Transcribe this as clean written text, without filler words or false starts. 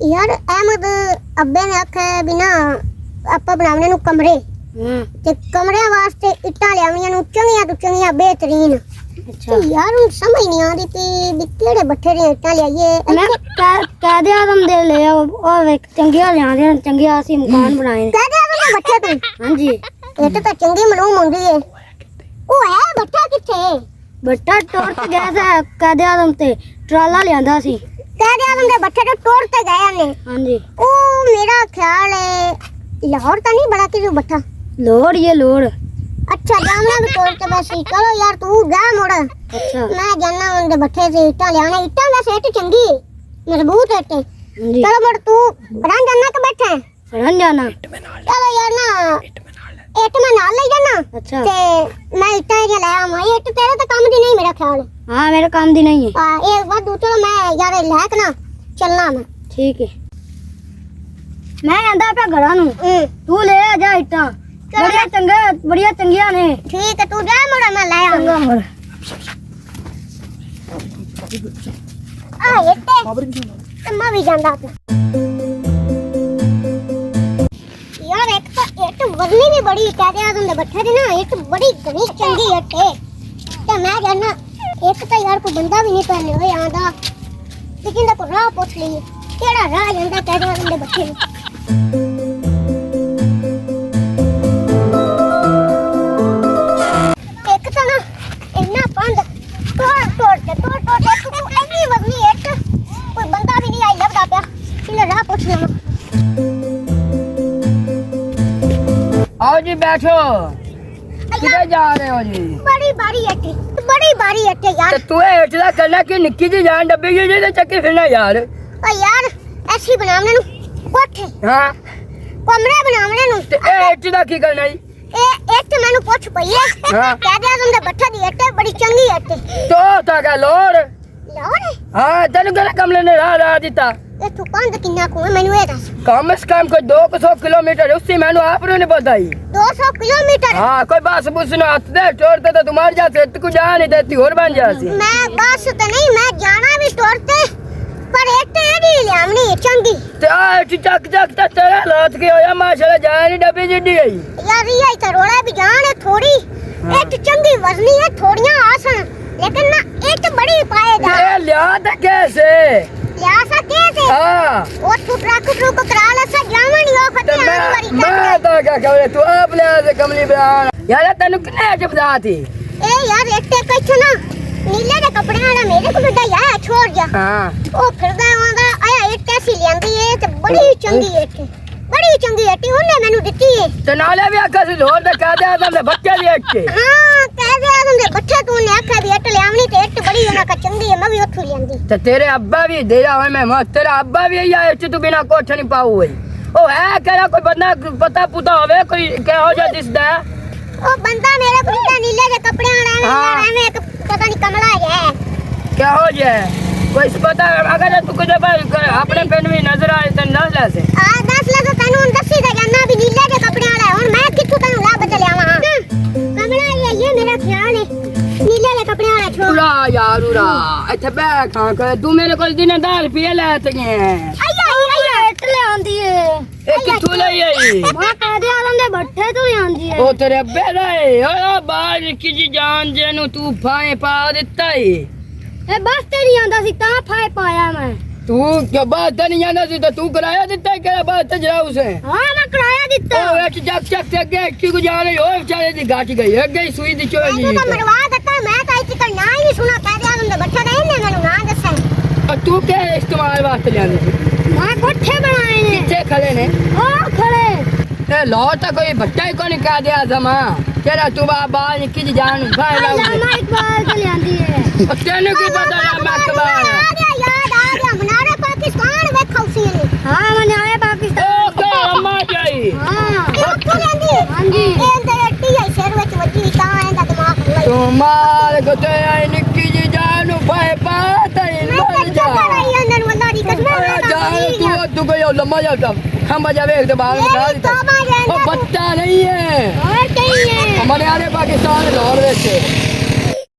यार अहमद अब्बे ने आखे बिना आपा बनावने नु कमरे ते कमरे वास्ते इट्टां लियावणियां नु चंगियां तो चंगियां बेहतरीन। अच्छा यार हुन समझ नहीं आंदी कि केड़े बट्ठे दी इट्टां लियाइए। मैं कादे आदम दे ले ओ वेख चंगियां लियांदे चंगियां असी मकान बनाए कादे आदम दे बट्ठे तू। हां जी इट तां चंगी मालूम हुंदी है। ओ है बट्ठा किथे? बट्ठा टोर ते गया था कादे आदम ते ट्राला लियांदा सी। कादे आदम दे बट्ठे तो टोर ते गया ने। हां जी ओ मेरा ख्याल है लाहौर ता नहीं बड़ा कि बट्ठा लोड़ ये लोड़। अच्छा जामना भी तोड़ के बस चलो यार तू जा मोड़। अच्छा मैं जाना उनके बट्ठे से इट्टा ले आना। इट्टा वैसे इट चंगी मजबूत है इट्टे। चलो मोड़ तू रन जाना के बैठे रन जाना। चलो यार ना इट में नाल ले जाना। अच्छा ते मैं इट्टा ये ले आवा। ये इट तेरे तो काम दी नहीं मेरा ख्याल। हां मेरे काम दी नहीं है। हां एक बार चलो मैं यार लहक ना चलना मैं। ठीक है मैं आंदा पे घरा नु तू ले आ जा इट्टा बढ़िया चंगिया ने। ठीक है तू जा मोड़ा मैं ले आऊंगा मोड़। आ इट्टे मैं भी जांदा पे यार एक तो इट वजनी भी बड़ी कहदे आदम दे बट्ठे दी ना इट बड़ी घनी चंगी इट्टे ते मैं जाना एक तो यार को बंदा भी नहीं पहले होए आंदा लेकिन को राह पूछ लिए केड़ा राह जांदा कहदे आदम दे बट्ठे आओ जी बैठो। किधर जा रहे हो जी? बड़ी बारी अट्टे यार। तो तू है इतना करना कि निक्की जी जान डब्बी जी जे चक्की फिरना यार। ओ यार ऐसी बनावने नु कोठे। हां कमरे बनावने नु ते ए इतना की करना जी? ए इट मेनू पूछ पई है। हां कह दे तुम दे बट्ठा दी अट्टे बड़ी चंगी अट्टे। तो ता का लोर हां तेनु केड़ा कमले ने राह दिता। ए तू कंद किन्ना को मेनू ए दस। कम से कम कोई 200 किलोमीटर उससे मेनू आपने नहीं बताई। 200 किलोमीटर? हां कोई बस बुस ना हाथ दे छोड़ते तो तुम्हारे जाते तू जा नहीं देती और बन जासी। मैं बस तो नहीं मैं जाना भी तोड़ते पर एटे एडी लियावनी चंगी। ते आ चक चक तेरा लात के होया माशाल्लाह जान डब्बी जिड्डी है यार ये तो रोड़ा भी जान है थोड़ी एक चंगी वजनी है थोड़ियां आसन लेकिन ना एक बड़ी पाएगा। ये लिया था कैसे? लिया सा कैसे? हां वो ट्रक को करा ला सा जावनी हो फते आने वाली मैं तो क्या कहवे तू आप ले से कमली बयान यार तन्नू किने जब थी ए यार एटे कछ ना नीले दे कपड़े वाला मेरे को डा या छोड़ जा। हां ओ फिरदा आंदा आया एक कैसी लेंदी है ते बड़ी चंगी है बड़ी चंगी है उन्ने मेनू दित्ती है। ते नाले भी आखा सी होर दे कह दे आदम दे बच्चे दी अट्टे। हां कह दे आदम दे बच्चे तू ने आखा भी अट लेवनी ते अट बड़ी होना का चंगी है मैं भी उठू लेंदी। ते तेरे अब्बा भी देरा होए मैं तेरा अब्बा भी या इच तू बिना कोठ नहीं पाऊ होई। ओ है केड़ा कोई बंदा पता पुता होवे कोई के हो जा दिसदा ओ बंदा मेरे को नीले दे कपड़े वाला है एक पता नहीं कमला है क्या हो जाए कोई पता अगर तू कुछ अपने पेन में नजर आए तो ना ले से आ 10 लाख तनु दसी दे जाना भी नीले दे कपड़े वाला हुन मैं किथु तनु ला बदल आवा कमला ये मेरा ख्याल है नीले दे कपड़े वाला छोड़ उरा यार उरा इथे बैठ खा तू मेरे को दिन 10 रुपए ले ते आया इटले आंदी है ए किथु ले आई मां कादे आलम दे बट्ठे तो आंदी है। ओ तेरे अब्बे रे ओ बाहर की जी जान जेनु तू फाए पा दिता है ए बस ते नहीं आंदा सी ता फाए पाया मैं। तू क्या बात नहीं जाना सी तो तू कराया दिता है क्या बात जरा उसे? हां मैं कराया दिता। ओ एक चक चक से गए की गुजारे हो बेचारे दी गाटी गई है गई सुई दी चोरी तू तो मरवा देता मैं तो इतनी कर ना ही सुना कह दिया तुमने बच्चा नहीं ने मेनू ना दसा। और तू क्या इस्तेमाल वास्ते ले आंदी मैं कोठे बनाए ने किथे खड़े ने ओ खड़े ए लो तो कोई भट्टा ही कोनी कह दिया जमा तेरा तू बाल की जी जान भाई लाओ लामा इकबाल तो ले आंदी है। तेनु की पता ना मैं इकबाल याद आ गया मनारे पाकिस्तान देखौ सी ने। हां मनारे पाकिस्तान ओके अम्मा जाई हां उठो लेंदी। हां जी ए ते अट्टी है शेर विच वजी ता एंदा दिमाग लई तो मार को तो आई निक्की जी जान भाई बात है मर जा अंदर वल्ला री कसम जा तू कोई लम्मा जाता खंबा जावे एक बाल निकाल दे ओ बच्चा नहीं है और कहीं है हमारे आने पाकिस्तान लाहौर में से